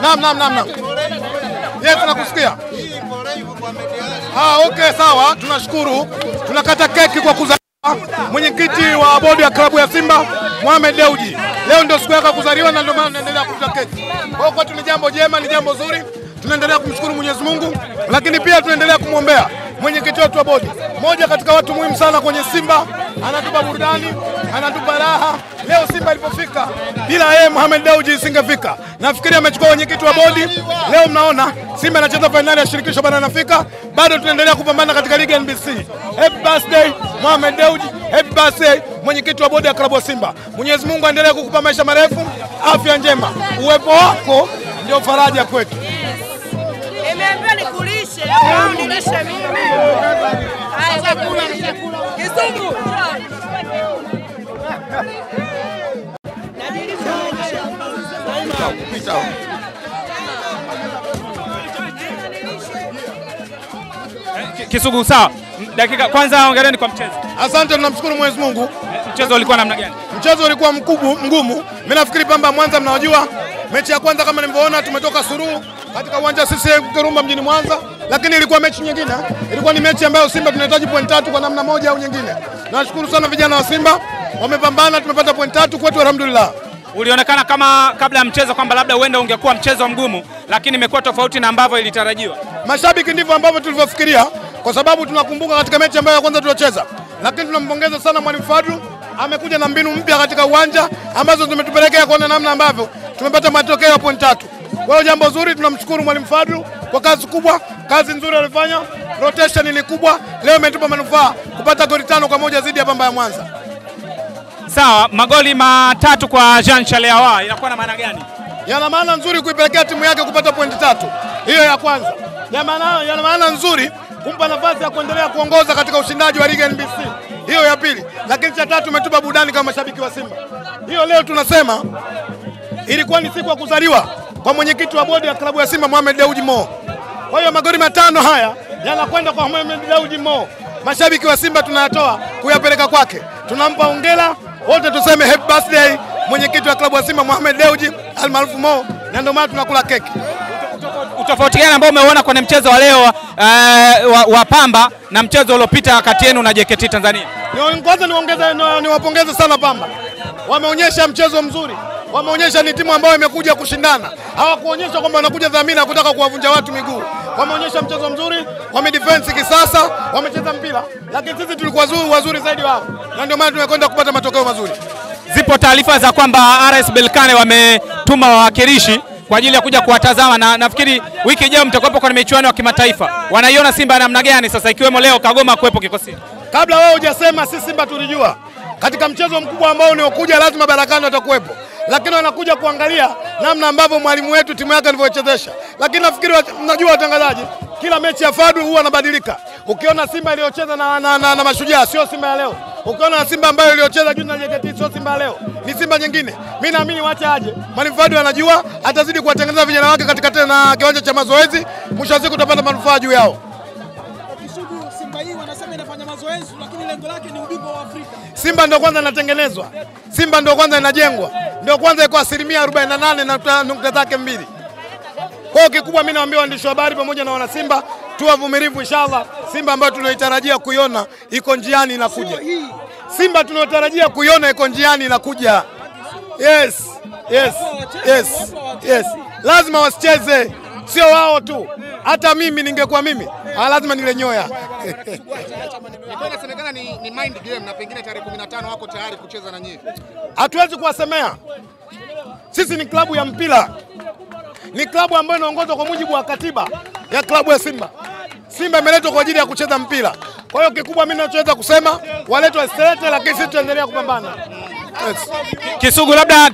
Naam. Yes, tunakusikia. Okay, sawa. Tunashukuru. Tunakata keki kwa kuzaliwa mwenyekiti wa bodi ya klabu ya Simba Mohamed Dewji. Leo ndio siku yake kuzaliwa na ndio maana tunaendelea kukata keki. Kwa hiyo ni jambo jema, ni jambo zuri. Tunaendelea kumshukuru Mwenyezi Mungu, lakini pia tunaendelea kumwombea mwenyekiti wetu wa bodi. Moja katika watu muhimu sana kwenye Simba, anatupa burudani, anatupa raha. Leo Simba ilipofika, bila yeye Mohamed Dewji isingefika. Nafikiri amechukua mwenyekiti wa bodi. Leo mnaona Simba inacheza finali ya shirikisho barani Afrika. Bado tunaendelea kupambana katika ligi ya NBC. Happy birthday Mohamed Dewji, happy birthday mwenyekiti wa bodi ya klabu ya Simba. Mwenyezi Mungu aendelee kukupa maisha marefu, afya njema. Uwepo wako ndio faraja kwetu. Nimeambiwa nikulishe au nilishe mimi. Haya chakula. Kizungu. Kisugu, sawa. Dakika kwanza hongereni kwa mchezo. Asante, tunamshukuru Mwenyezi Mungu. Mchezo ulikuwa namna gani? Mchezo ulikuwa mgumu. Mimi nafikiri Pamba Mwanza mnawajua. Mechi ya kwanza kama nilivyoona tumetoka Suluhu katika uwanja sisi Kirumba mjini Mwanza, lakini ilikuwa mechi nyingine. Ilikuwa ni mechi ambayo Simba tunahitaji point 3 kwa namna moja au nyingine. Nashukuru sana vijana wa Simba, wamepambana, tumepata point 3 kwetu, alhamdulillah. Ulionekana kama kabla ya mchezo kwamba labda huenda ungekuwa mchezo mgumu, lakini imekuwa tofauti na ambavyo ilitarajiwa. Mashabiki ndivyo ambavyo tulivyofikiria, kwa sababu tunakumbuka katika mechi ambayo ya kwanza tuliocheza. Lakini tunampongeza sana Mwalimu Fadlu, amekuja na mbinu mpya katika uwanja ambazo zimetupelekea kuona namna ambavyo tumepata matokeo ya point 3. Kwa hiyo jambo zuri, tunamshukuru Mwalimu Fadlu kwa kazi kubwa, kazi nzuri alifanya. Rotation ni kubwa, leo imetupa manufaa kupata goli 5-1 dhidi ya Pamba ya Mwanza. Sawa, magoli 3 kwa Jean Chalewa inakuwa na maana gani? Yana maana nzuri kuipelekea timu yake kupata point 3. Hiyo ya kwanza. Yana maana nzuri kumpa nafasi ya kuendelea kuongoza katika ushindaji wa ligi ya NBC. Hiyo ya pili. Lakini cha tatu umetupa burudani kama mashabiki wa Simba. Hiyo leo tunasema ilikuwa ni siku ya kuzaliwa kwa mwenyekiti wa bodi ya klabu ya Simba Mohamed Dewji Mo. Kwa hiyo magoli 5 haya yanakwenda kwa Mohamed Dewji Mo. Mashabiki wa Simba tunayatoa kuyapeleka kwake. Tunampa hongera, wote tuseme happy birthday mwenyekiti wa klabu ya Simba Mohamed Dewji almaarufu Mo, na ndio maana tunakula keki. Utofauti gani ambao umeona kwenye mchezo wa leo wa Pamba na mchezo uliopita kati yenu na JKT Tanzania? Kwanza niwapongeze sana Pamba. Wameonyesha mchezo mzuri. Wameonyesha ni timu ambayo imekuja kushindana. Hawakuonyesha kwamba wanakuja dhamira kutaka kuwavunja watu miguu. Wameonyesha mchezo mzuri, wamedefense kisasa, wamecheza mpira. Lakini sisi tulikuwa wazuri zaidi wao. Na ndio maana tumekwenda kupata matokeo mazuri. Zipo taarifa za kwamba RS Berkane wametuma wawakilishi kwa ajili ya kuja kuwatazama, na nafikiri wiki ijayo mtakuwepo kwenye michuano ya kimataifa. Wanaiona Simba namna gani sasa, ikiwemo leo Kagoma kuwepo kikosini? Kabla wewe hujasema, si Simba tulijua katika mchezo mkubwa ambao unaokuja lazima Berkane watakuwepo, lakini wanakuja kuangalia namna ambavyo mwalimu wetu timu yake alivyochezesha. Lakini nafikiri mnajua watangazaji, kila mechi ya Fadlu huwa anabadilika. Ukiona Simba iliyocheza na Mashujaa sio Simba ya leo. Ukiona Simba ambayo iliyocheza juzi na JKT sio Simba leo, ni Simba nyingine. Mimi naamini waache aje. Mwalimu Fadlu anajua, atazidi kuwatengeneza vijana wake katika tena kiwanja cha mazoezi, mwisho wa siku tutapata manufaa juu yao. Kisugu, Simba hii wanasema inafanya mazoezi lakini lengo lake ni ubingwa wa Afrika. Simba ndio kwanza inatengenezwa. Simba ndio kwanza inajengwa. Ndio kwanza iko 48.2. Kwa hiyo kikubwa mimi naambia waandishi wa habari pamoja na wana Simba, tuwe vumilivu inshallah. Simba ambayo tunaitarajia kuiona iko njiani inakuja. Simba tunayotarajia kuiona iko njiani inakuja. Yes. Lazima wasicheze. Sio wao tu. Hata mimi ningekuwa mimi, lazima nile nyoya. Inasemekana ni mind game na pengine tarehe 15 wako tayari kucheza na nyinyi. Hatuwezi kuwasemea. Sisi ni klabu ya mpira. Ni klabu ambayo inaongozwa kwa mujibu wa katiba ya klabu ya Simba. Simba imeletwa kwa ajili ya kucheza mpira. Kwa hiyo kikubwa mimi ninachoweza kusema, waletwe straight, lakini sisi tuendelea kupambana. Yes. Kisugu, labda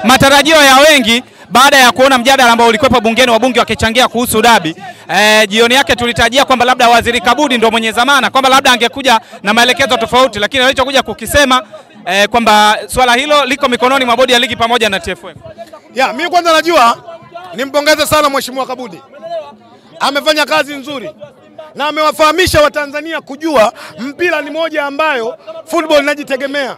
matarajio ya wengi baada ya kuona mjadala ambao ulikuwepo bungeni, wabunge wakichangia kuhusu dabi, jioni yake tulitarajia kwamba labda Waziri Kabudi ndio mwenye zamana, kwamba labda angekuja na maelekezo tofauti, lakini alichokuja kukisema kwamba swala hilo liko mikononi mwa bodi ya ligi pamoja na TFF. Mimi kwanza najua nimpongeze sana Mheshimiwa Kabudi. Amefanya kazi nzuri na amewafahamisha Watanzania kujua mpira ni moja ambayo football inajitegemea.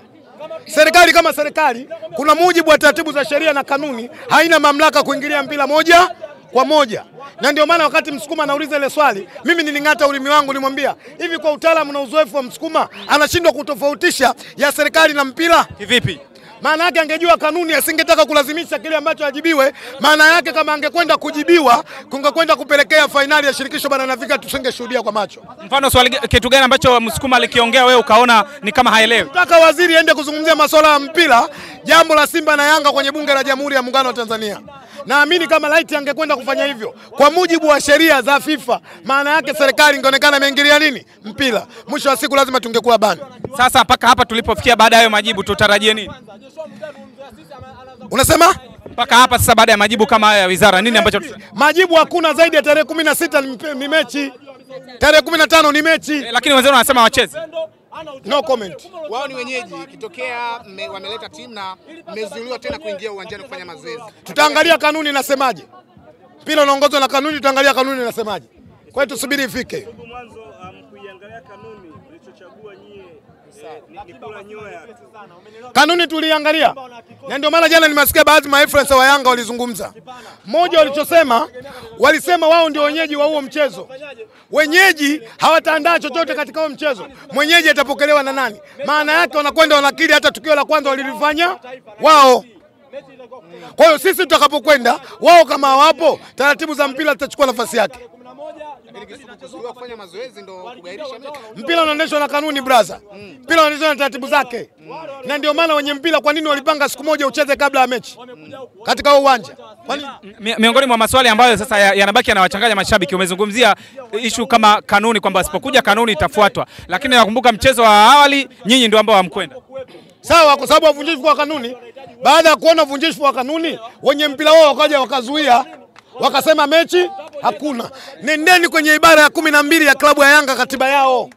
serikali kama serikali, kuna mujibu wa taratibu za sheria na kanuni, haina mamlaka kuingilia mpira moja kwa moja. Na ndio maana wakati Msukuma anauliza ile swali, mimi niling'ata ulimi wangu nimwambia, hivi kwa utaalamu na uzoefu wa Msukuma anashindwa kutofautisha ya serikali na mpira? Kivipi? Maana yake angejua kanuni asingetaka kulazimisha kile ambacho ajibiwe. Maana yake kama angekwenda kujibiwa, kungekwenda kupelekea fainali ya shirikisho barani Afrika tusingeshuhudia kwa macho. Mfano kitu gani ambacho Msukuma alikiongea wewe ukaona ni kama haelewi? Nataka waziri aende kuzungumzia masuala ya mpira, jambo la Simba na Yanga kwenye bunge la Jamhuri ya Muungano wa Tanzania. Naamini kama laiti angekwenda kufanya hivyo kwa mujibu wa sheria za FIFA, maana yake serikali ingeonekana imeingilia nini? Mpira. Mwisho wa siku lazima tungekula bani. Sasa mpaka hapa tulipofikia, baada ya hayo majibu tutarajie nini? Unasema? Mpaka hapa sasa, baada ya majibu kama haya ya wizara, nini ambacho majibu hakuna zaidi ya tarehe 16 ni mechi. Tarehe 15 ni mechi. Lakini wenzao wanasema wacheze. No comment. Wao ni wenyeji, ikitokea wameleta timu na mmezuiliwa tena kuingia uwanjani kufanya mazoezi. Tutaangalia kanuni inasemaje. Mpira unaongozwa na kanuni, tutaangalia kanuni inasemaje. Kwa hiyo tusubiri ifike. Mwanzo kuiangalia kanuni mlichochagua nyie ni kula nyoya. Kanuni tuliangalia. Na ndio maana jana nimesikia baadhi ya influencer wa Yanga walizungumza. Mmoja walichosema, walisema wao ndio wenyeji wa huo mchezo. Wenyeji hawataandaa chochote katika huo mchezo. Mwenyeji atapokelewa na nani? Maana yake wanakwenda wanakiri hata tukio la kwanza walilifanya wao. Kwa hiyo sisi tutakapokwenda, wao kama hawapo, taratibu za mpira zitachukua nafasi yake. Kufanya mazoezi ndio kugairisha mechi. Mpira unaendeshwa na kanuni brother. Mpira unaendeshwa na taratibu zake. Na ndio maana wenye mpira kwa nini walipanga siku moja ucheze kabla ya mechi katika uwanja? Kwani miongoni mwa maswali ambayo sasa yanabaki yanawachanganya mashabiki, umezungumzia issue kama kanuni kwamba asipokuja kanuni itafuatwa. Lakini nakumbuka mchezo wa awali nyinyi ndio ambao hamkwenda. Sawa, kwa sababu uvunjifu wa kanuni. Baada ya kuona uvunjifu wa kanuni, wenye mpira wao wakaja wakazuia. Wakasema mechi hakuna. Nendeni kwenye ibara ya 12 ya klabu ya Yanga, katiba yao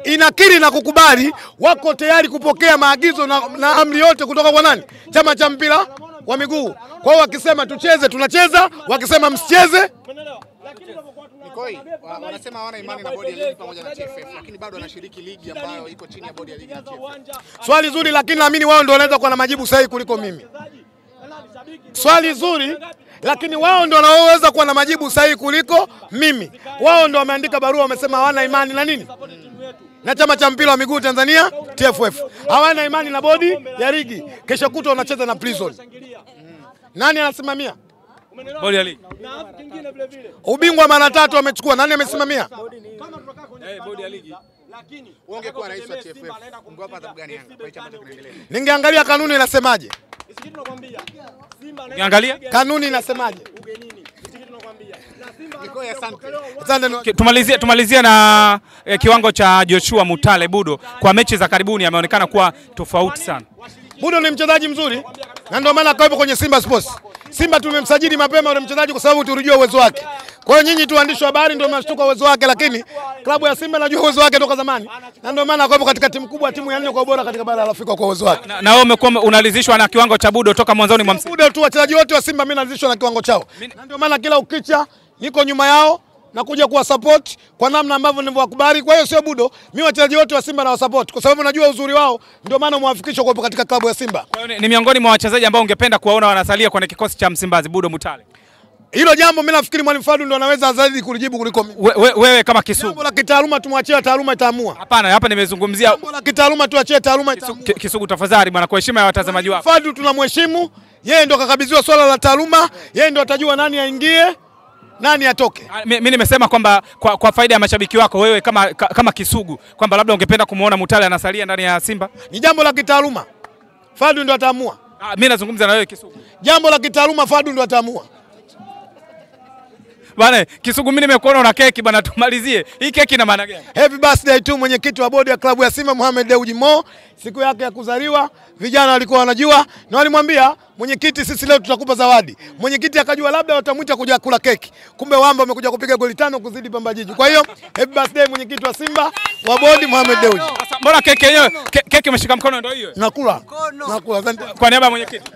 inakiri na kukubali wako tayari kupokea maagizo na amri yote kutoka kwa nani? Chama cha mpira wa miguu. Kwa hiyo wakisema tucheze tunacheza, wakisema msicheze. Nikoi, wanasema hawana imani na bodi ya ligi pamoja na TFF, lakini bado wanashiriki ligi ambayo iko chini ya bodi ya ligi na TFF. Swali zuri, lakini naamini wao ndio wanaweza kuwa na majibu sahihi kuliko mimi. Swali zuri, lakini wao ndio wanaoweza kuwa na majibu sahihi kuliko mimi. Wao ndio wameandika barua, wamesema hawana imani na nini? Na chama cha mpira wa miguu Tanzania TFF. Hawana imani na bodi ya ligi. Kesho kutwa wanacheza na Prison. Nani anasimamia? Bodi ya ligi. Ubingwa mara 3 wamechukua. Nani amesimamia? Bodi ya ligi. Ungekuwa rais wa TFF, ungewapa adhabu gani Yanga kwa hicho ambacho kinaendelea? Ningeangalia kanuni inasemaje. Niangalia kanuni inasemaje. Nikoi, asante. Tumalizie na kiwango cha Joshua Mutale Budo. Kwa mechi za karibuni ameonekana kuwa tofauti sana. Budo ni mchezaji mzuri na ndio maana akawepo kwenye Simba Sports. Simba tumemsajili mapema yule mchezaji kwa sababu tulijua uwezo wake. Kwa hiyo nyinyi tu waandishi wa habari ndio mnashtuka uwezo wake, lakini klabu ya Simba najua uwezo wake toka zamani. Na ndio maana akawepo katika timu kubwa, timu ya 4 kwa ubora katika bara la Afrika kwa uwezo wake. Na wewe umekuwa unalizishwa na kiwango cha Budo toka mwanzoni mwa msimu. Budo tu, wachezaji wote wa Simba mimi nalizishwa na kiwango chao. Na ndio maana kila ukicha niko nyuma yao na kuja kuwa support kwa namna ambavyo nilivyowakubali. Kwa hiyo sio Budo, mimi wachezaji wote wa Simba na support kwa sababu najua uzuri wao, ndio maana mwafikisho kwa katika klabu ya Simba. Kwa hiyo ni miongoni mwa wachezaji ambao ungependa kuwaona wanasalia kwenye kikosi cha Msimbazi, Budo Mutale. Hilo jambo mimi nafikiri Mwalimu Fadu ndio anaweza zaidi kulijibu kuliko mimi. Wewe kama Kisugu. Jambo la kitaaluma tumwachie taaluma itaamua. Hapana, hapa nimezungumzia jambo la kitaaluma, tuachie taaluma itaamua. Kisugu tafadhali bwana, kwa heshima ya watazamaji wako. Fadu tunamheshimu, yeye ndio kakabidhiwa swala la taaluma, yeye ndio atajua nani aingie, nani atoke. Mimi nimesema kwamba kwa faida ya mashabiki wako wewe kama Kisugu kwamba labda ungependa kumuona Mutale anasalia ndani ya Simba. Ni jambo la kitaaluma. Fadu ndio ataamua. Mimi nazungumza na wewe Kisugu. Jambo la kitaaluma Fadu ndio ataamua. Bwana Kisugu, mimi nimekuona una keki bwana, tumalizie. Hii keki ina maana gani? Happy birthday tu mwenyekiti wa bodi ya klabu ya Simba Mohamed Dewji Mo, siku yake ya kuzaliwa. Vijana walikuwa wanajua na walimwambia mwenyekiti, sisi leo tutakupa zawadi. Mwenyekiti akajua labda watamuita kuja kula keki. Kumbe wamba wamekuja kupiga goli 5 kuzidi Pamba Jiji. Kwa hiyo happy birthday mwenyekiti wa Simba wa bodi Mohamed Dewji. Mbona keki yenyewe keki umeshika mkono ndio hiyo? Nakula. Asante. Kwa niaba ya mwenyekiti.